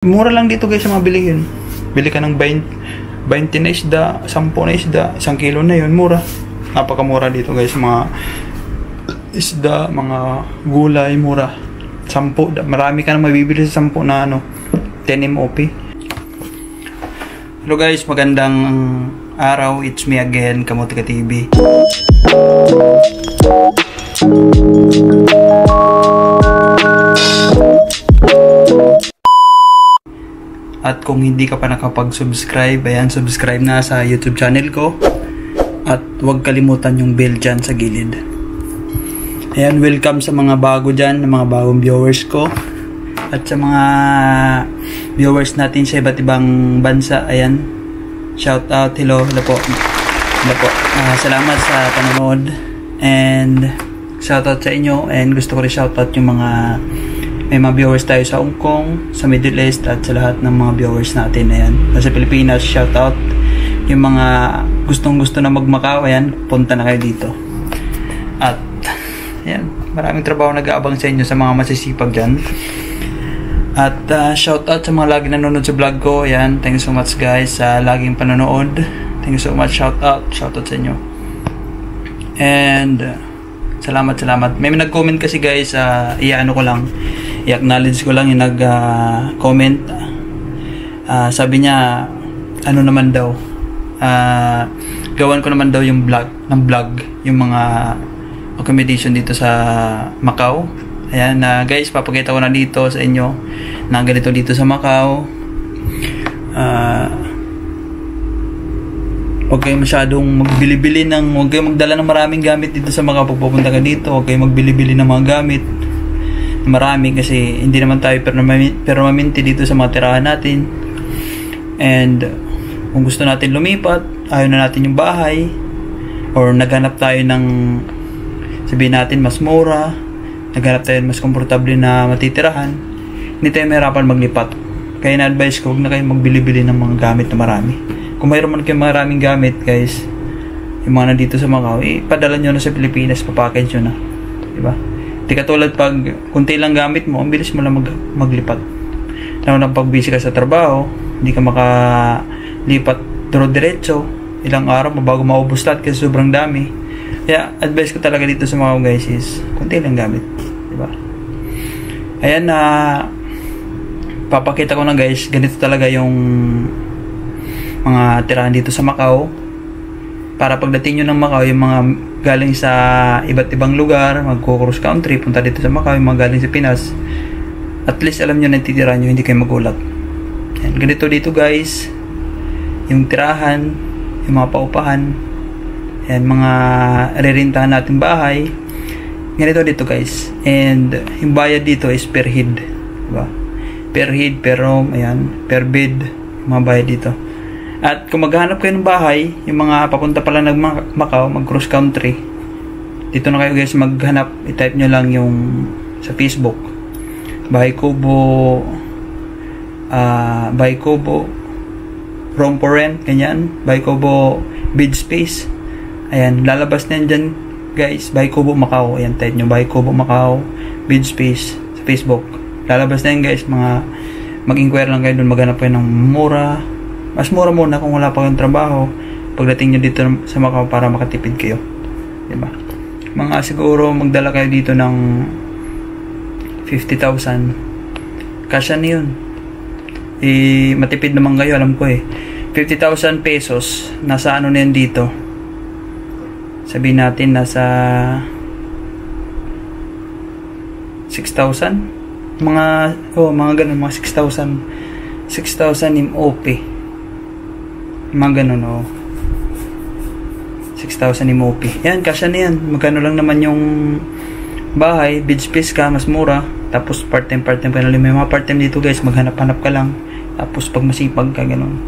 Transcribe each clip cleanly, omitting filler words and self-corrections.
Mura lang dito guys sa mga bilihin. Bili ka ng 20 na isda, 10 na isda, 1 kilo na yun, mura. Napakamura dito guys, mga isda, mga gulay, mura. 10, marami ka nang mabibili sa 10 na 10 MOP. Hello guys, magandang araw. It's me again, Kamotika TV. At kung hindi ka pa nakapag-subscribe, ayan, subscribe na sa YouTube channel ko. At huwag kalimutan yung bell dyan sa gilid. Ayan, welcome sa mga bago dyan, mga bagong viewers ko. At sa mga viewers natin sa iba't ibang bansa, ayan, shout out, hello po. Hello po. Salamat sa panonood. And shout out sa inyo. And gusto ko rin shout out yung mga may mga viewers tayo sa Hong Kong, sa Middle East, at sa lahat ng mga viewers natin. Ayan. Sa Pilipinas, shout out. Yung mga gustong-gusto na mag-Macau, ayan, punta na kayo dito. At, ayan, maraming trabaho nag-aabang sa inyo sa mga masisipag dyan. At, shout out sa mga lagi nanonood sa vlog ko. Ayan, thank you so much guys sa laging panonood. Thank you so much, shout out sa inyo. And, salamat. May nag-comment kasi guys, i-acknowledge ko lang yung nag-comment. Sabi niya, ano naman daw, gawan ko naman daw yung vlog, yung mga accommodation dito sa Macau. Ayan, guys, papakita ko na dito sa inyo na ganito dito sa Macau. Huwag kayo masyadong magbili-bili huwag kayo magdala ng maraming gamit dito sa Macau pag pupunta ka dito. Huwag kayo magbili-bili ng mga gamit marami kasi hindi naman tayo permanente dito sa mga tirahan natin. And kung gusto natin lumipat, ayaw na natin yung bahay, or naghanap tayo ng, sabihin natin, mas mura, naghanap tayo mas komportable na matitirahan, hindi tayo mahirapan maglipat. Kaya na-advise ko, huwag na kayo magbili-bili ng mga gamit na marami. Kung mayroon man kayo maraming gamit guys, yung mga nandito sa Macau, padala nyo na sa Pilipinas, papackage nyo na, diba? Di katulad pag kunti lang gamit mo, ang bilis mo lang maglipat. Lalo na pag busy ka sa trabaho, hindi ka makalipat diretso, ilang araw bago maubos lahat kasi sobrang dami. Kaya advice ko talaga dito sa mga guys is kunti lang gamit, diba? Ayan, papakita ko na guys, ganito talaga yung mga tirahan dito sa Macau. Para pagdating nyo ng Macau, yung mga galing sa iba't ibang lugar, magko-cross country, punta dito sa Macau, yung mga galing sa Pinas, at least alam nyo na titirahan nyo, hindi kayo magulat. Yan, ganito dito guys, yung tirahan, yung mga paupahan, yan, mga rerentahan natin bahay, ganito dito guys. And yung bayad dito is per head, diba? Per head, per room, ayan, per bed, yung mga bayad dito. At kung maghanap kayo ng bahay, yung mga papunta pala ng Macau, mag-cross country, dito na kayo guys maghanap. I-type nyo lang yung sa Facebook, Bahay Kubo, room for rent, ganyan, Bahay Kubo, bed space. Ayan, lalabas na yan dyan guys, Bahay Kubo Macau. Ayan, type nyo, Bahay Kubo Macau, bed space, sa Facebook. Lalabas na yan guys, mag-inquire lang kayo doon, maghanap kayo ng mura. Mas mura muna kung wala pa kayong trabaho pagdating nyo dito sa Macau para makatipid kayo, diba? Mga siguro magdala kayo dito ng 50,000, kasya na yun. Matipid naman kayo, alam ko 50,000 pesos, nasa ano na yan dito, sabihin natin nasa 6,000, mga ganun, mga 6,000 MOP, mga ganun, 6,000 MOP. Yan, kasya na yan. Magkano lang naman yung bahay, bed space ka, mas mura. Tapos part-time ka na. May mga part-time dito guys, maghanap-hanap ka lang. Tapos pag masipag ka, ganun.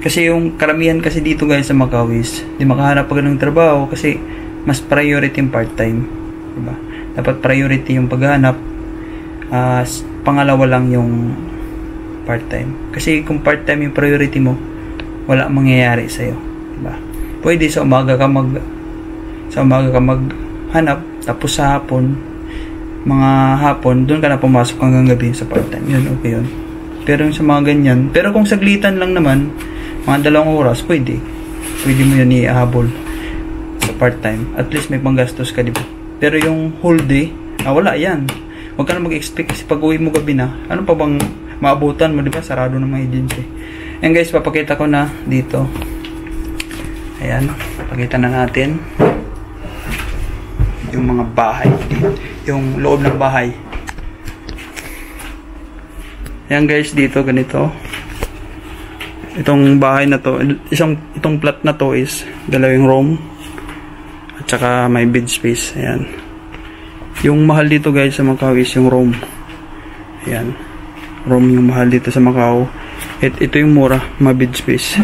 Kasi yung karamihan kasi dito guys sa Macau is, di makahanap pa ng trabaho kasi mas priority yung part-time, diba? Dapat priority yung paghanap, pangalawa lang yung part-time. Kasi kung part-time yung priority mo, wala mangyayari sa'yo, diba? Pwede sa umaga ka maghanap, tapos sa hapon, mga hapon, doon ka na pumasok hanggang gabi sa part-time. Yun, okay yun. Pero yung sa mga ganyan, pero kung saglitan lang naman, mga 2 oras, pwede mo yun ihabol sa part-time. At least may panggastos ka, diba? Pero yung whole day, wala yan. Huwag ka na mag-expect kasi pag uwi mo gabi na, ano pa bang maabutan mo, diba? Sarado ng mga agency. Ayan guys, papakita ko na dito. Ayan, pakita na natin yung mga bahay, yung loob ng bahay. Ayan guys, dito ganito. Itong bahay na to, itong plot na to is 2 room at saka may bed space. Ayan. Yung mahal dito guys sa Macau is yung room. Ayan. Room yung mahal dito sa Macau. Ito yung mura, mga bed space.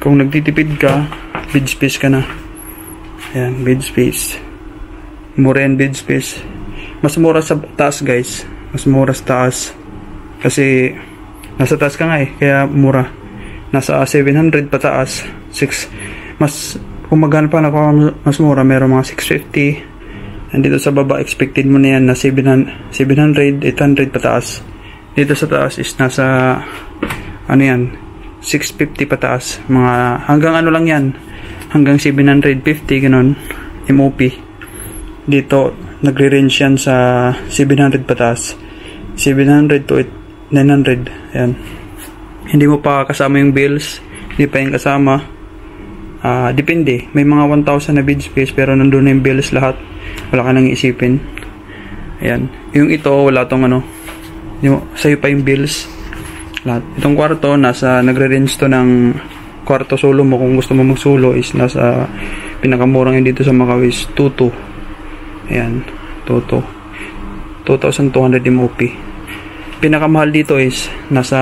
Kung nagtitipid ka, bed space ka na. Ayan, bed space. Mura yan bed space. Mas mura sa taas guys. Mas mura sa taas. Kasi nasa taas ka nga kaya mura. Nasa 700 pataas. 6. Mas kung maghanap pa na mas mura, meron mga 650. Andito sa baba, expected mo na yan na 700, 800 pataas. Dito sa taas is nasa ano yan, 650 pataas. Mga hanggang ano lang yan, hanggang 750 ganun, MOP. Dito nagre-range yan sa 700 pataas, 700 to 900. Ayan. Hindi mo pa kasama yung bills, hindi pa yung kasama. Depende, may mga 1,000 na bed space pero nandun na yung bills lahat, wala ka nang isipin. Ayan, yung ito wala tong ano, sa'yo pa yung bills lahat. Itong kwarto nagre-range to ng kwarto solo mo. Kung gusto mo mag-solo is nasa pinakamurang yun dito sa Macau is 2,200. Ayan, 2,200 MOP. Pinakamahal dito is nasa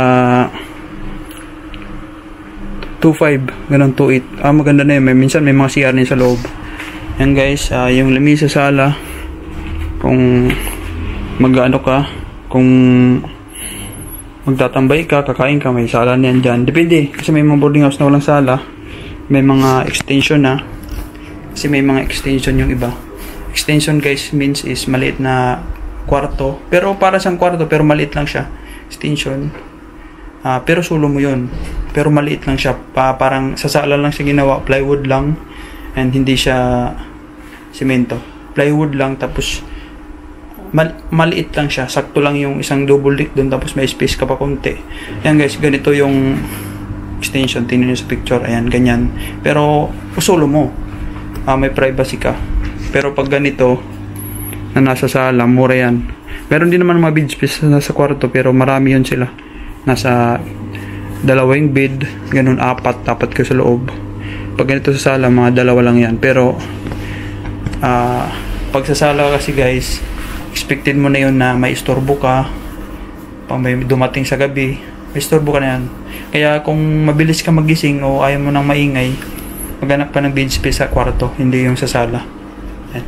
2,500, ganun, 2,800. Maganda na yun. Minsan may mga CR din sa loob. Yan guys, yung lamesa sa sala, kung mag-ano ka, kung magtatambay ka, kakain ka, may sala na yan dyan. Depende, kasi may mga boarding house na walang sala, may mga extension na, kasi may mga extension yung iba. Extension guys means is maliit na kwarto, pero para siyang kwarto pero maliit lang siya, extension. Pero solo mo yun, pero maliit lang siya, parang sa sala lang siya ginawa, plywood lang, and hindi siya semento, plywood lang, tapos maliit lang siya, sakto lang yung isang double deck doon, tapos may space ka pa konti. Yan guys, ganito yung extension, tingnan nyo sa picture, ayan, ganyan, pero solo mo, may privacy ka. Pero pag ganito na nasa sala, mura yan. Meron din naman mga bed space na nasa kwarto, pero marami yun sila. Nasa 2 yung bed, ganun, 4 ka sa loob. Pag ganito sa sala, mga 2 lang yan. Pero pag sa sala kasi guys, expected mo na yun na may istorbo ka, pag may dumating sa gabi, may istorbo ka na yan. Kaya kung mabilis ka magising o ayaw mo nang maingay, maghanap pa ng bed space sa kwarto, hindi yung sa sala.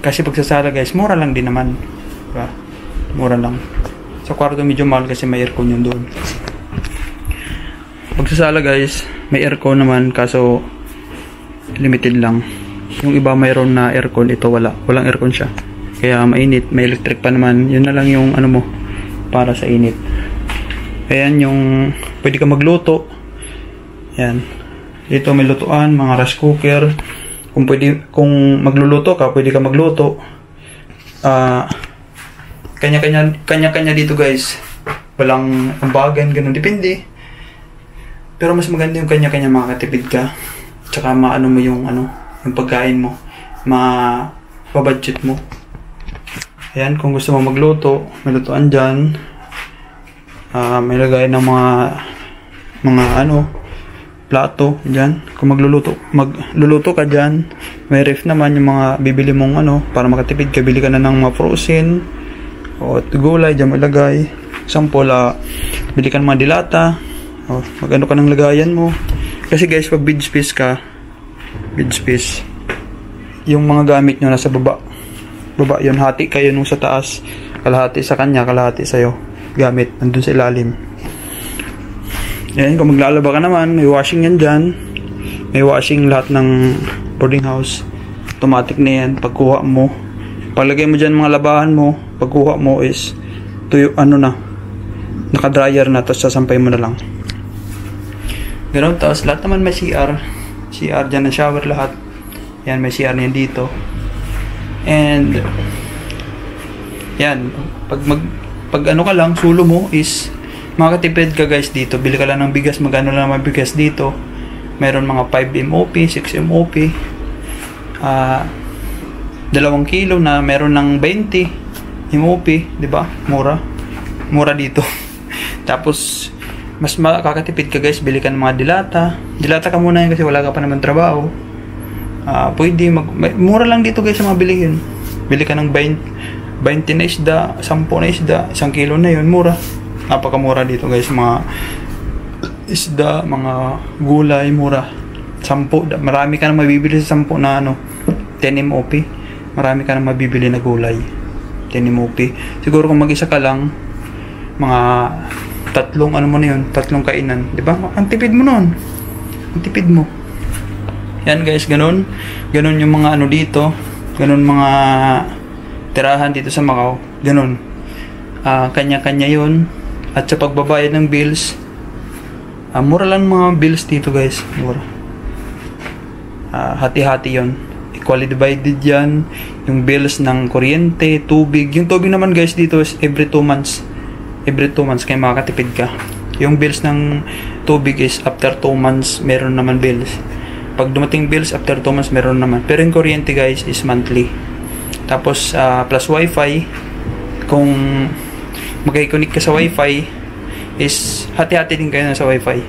Kasi pag sa sala guys, mura lang din naman, diba? Mura lang. Sa kwarto medyo mahal kasi may aircon yun doon. Pag sa sala guys, may aircon naman, kaso limited lang. Yung iba mayroon na aircon, ito wala, walang aircon siya, kaya mainit. May electric pa naman, yun na lang yung ano mo para sa init. Ayan yung pwede ka magluto. Ayan, dito may lutuan, mga rice cooker. Kung magluluto ka, pwede ka magluto. Kanya-kanya dito guys, walang ambagan, ganun, depende. Pero mas maganda yung kanya-kanya, makakatipid ka, tsaka maano mo yung yung pagkain mo, ma-budget mo. Ayan, kung gusto mo magluto, may lutuan dyan. May lagay ng mga plato dyan. Kung magluluto ka dyan, may ref naman yung mga bibili mong para makatipid ka. Bili ka na ng mga frozen o gulay dyan malagay. Sample, bili ka ng mga dilata, o magano ka ng lagayan mo. Kasi guys, pag bed space ka, yung mga gamit nyo nasa baba yun, hati kayo nung sa taas, kalahati sa kanya, kalahati sa'yo, gamit nandun sa ilalim. Yan, kung maglalaba ka naman, may washing yan dyan. May washing lahat ng boarding house. Automatic na yan. Pagkuha mo, paglagay mo dyan mga labahan mo, pagkuha mo is tuyo, naka-dryer na, tapos sasampay mo na lang. Ganun, tapos lahat naman may CR dyan na shower lahat. Yan, may CR niyan dito. And yan, pag ano ka lang, sulo mo is makatipid ka guys dito. Bili ka lang ng bigas, magkano lang naman bigas dito. Meron mga 5 MOP, 6 MOP, 2 kilo na meron ng 20 MOP, di ba? Mura dito. Tapos mas makakatipid ka guys, bili ka ng mga dilata ka muna yun kasi wala ka pa naman trabaho. Pwede mura lang dito guys sa mga bilihin. Bili ka ng 20 na isda, 10 na isda, 1 kilo na yun, mura. Napakamura dito guys, mga isda, mga gulay, mura. 10, marami ka na mabibili sa 10 na 10 MOP. Marami ka na mabibili na gulay, 10 MOP. Siguro kung mag-isa ka lang, mga 3 3 kainan, di ba? Ang tipid mo nun. Ang tipid mo. Yan guys, ganun yung mga dito, ganun mga tirahan dito sa Macau, ganun. Kanya-kanya yun. At sa pagbabayad ng bills, mura lang mga bills dito guys, mura. Hati-hati yun, equally divided yan. Yung bills ng kuryente, tubig, yung tubig naman guys dito is every 2 months kaya makakatipid ka. Yung bills ng tubig is after 2 months meron naman bills. Pag dumating bills after 2 months meron naman. Pero yung kuryente guys is monthly. Tapos plus wifi, kung mag-connect ka sa wifi is hati-hati din kayo na sa wifi.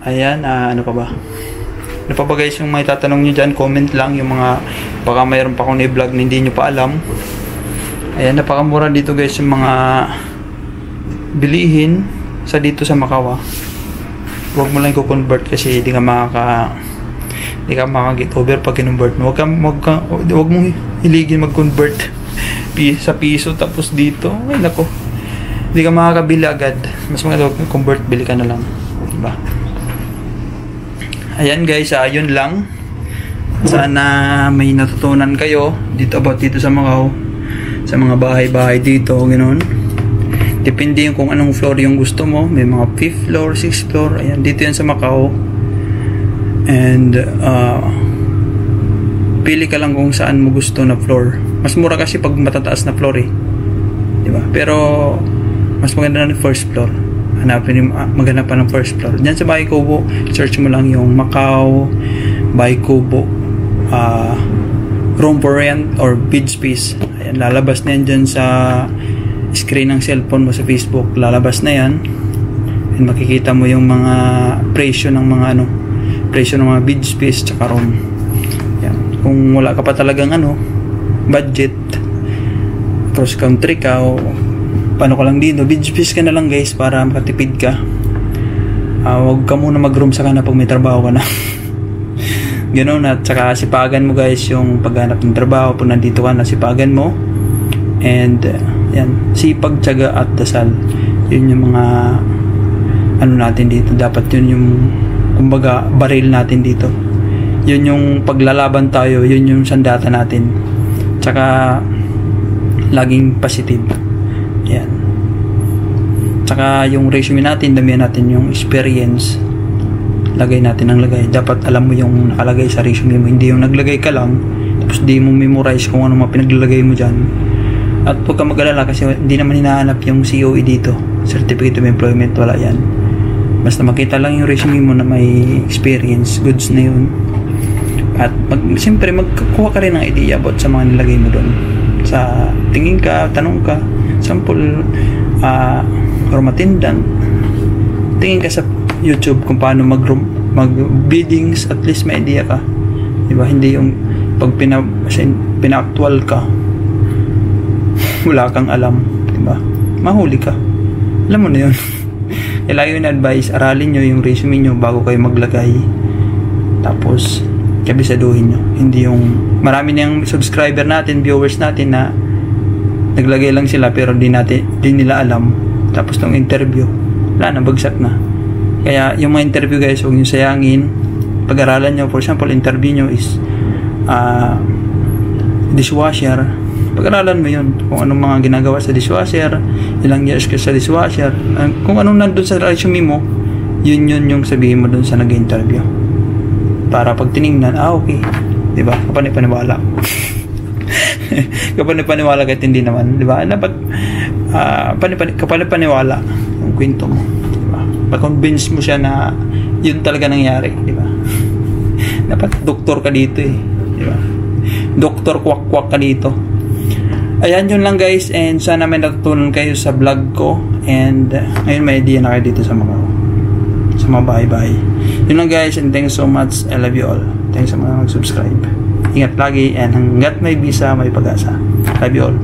Ayan, ano pa ba guys yung may tatanong nyo dyan, comment lang yung mga, baka mayroon pa akong i-vlog na hindi nyo pa alam. Ayan, napakamura dito guys yung mga bilihin sa dito sa Macau. Huwag mo lang i-convert kasi hindi ka maka-get over pag convert mo. Huwag mong hiligin mag-convert sa piso tapos dito. Ay nako. Hindi ka makakabili agad. Mas maganda convert, bili ka na lang. Diba? Ayan guys, yun lang. Sana may natutunan kayo dito sa Macau. Sa mga bahay-bahay dito, ganoon. Depende yung kung anong floor yung gusto mo. May mga 5th floor, 6th floor. Ayan, dito yan sa Macau. And pili ka lang kung saan mo gusto na floor. Mas mura kasi pag matataas na floor eh. Diba? Pero mas maganda na first floor. Maganda pa ng first floor. Diyan sa Bahay Kubo, search mo lang yung Macau Bahay Kubo room for rent or bid space. Ayan, lalabas na yan dyan sa screen ng cellphone mo sa Facebook. Lalabas na yan. And makikita mo yung mga presyo ng mga bid space tsaka room. Ayan. Kung wala ka pa talagang budget, cross country ka o paano ka lang dito, bid space ka na lang guys para makatipid ka. Huwag ka muna mag-room sa kana pag may trabaho ka na. Ganoon, at saka sipagan mo guys yung paghanap ng trabaho. Pag nandito ka na, sipagan mo. And yan, sipag, tiyaga at dasal. Yun yung mga natin dito. Dapat yun yung kumbaga baril natin dito. Yun yung paglalaban tayo, yun yung sandata natin. Tsaka laging positive. Yan. Tsaka yung resume natin, damihan natin yung experience. Lagay natin ang lagay. Dapat alam mo yung nakalagay sa resume mo. Hindi yung naglagay ka lang tapos di mo memorize kung ano mga pinaglalagay mo dyan. At huwag ka mag-alala kasi hindi naman hinahanap yung COE dito, Certificate of Employment. Wala yan. Basta makita lang yung resume mo na may experience, goods na yun. At siyempre magkuha ka rin ng idea about sa mga nilagay mo doon. Sa tingin ka, tanong ka, sample room attendant, tingin ka sa YouTube kung paano mag-biddings, at least may idea ka. Diba? Hindi yung pag pina-actual ka, wala kang alam. Diba? Mahuli ka. Alam mo na yun. Kailangan yung advice, aralin nyo yung resume nyo bago kayo maglagay. Tapos, kabisaduhin nyo. Hindi yung, marami na yung subscriber natin, viewers natin na naglagay lang sila pero di nila alam. Tapos nung interview, wala na, bagsak na. Kaya yung mga interview guys, huwag nyo sayangin. Pag-aralan nyo, for example, interview nyo is dishwasher, Pag-aralan mo yun, kung anong mga ginagawa sa dishwasher, ilang years ka sa dishwasher, kung anong nandun sa resume mo, yun yung sabihin mo dun sa nag-interview. Para pag tinignan, okay, diba? Kapanipaniwala. Kapanipaniwala kahit hindi naman, diba? Dapat kapanipaniwala yung kwento mo, diba? Pag-convince mo siya na yun talaga nangyari, diba? Dapat doktor ka dito eh, diba? Doktor kwak-kwak ka dito. Ayan, yun lang guys, and sana may natutunan kayo sa vlog ko, and ngayon may idea na kayo dito sa mga bahay-bahay. Yun lang guys, and thanks so much. I love you all. Thanks sa mga mag-subscribe. Ingat lagi, and hanggat may bisa, may pag-asa. Love you all.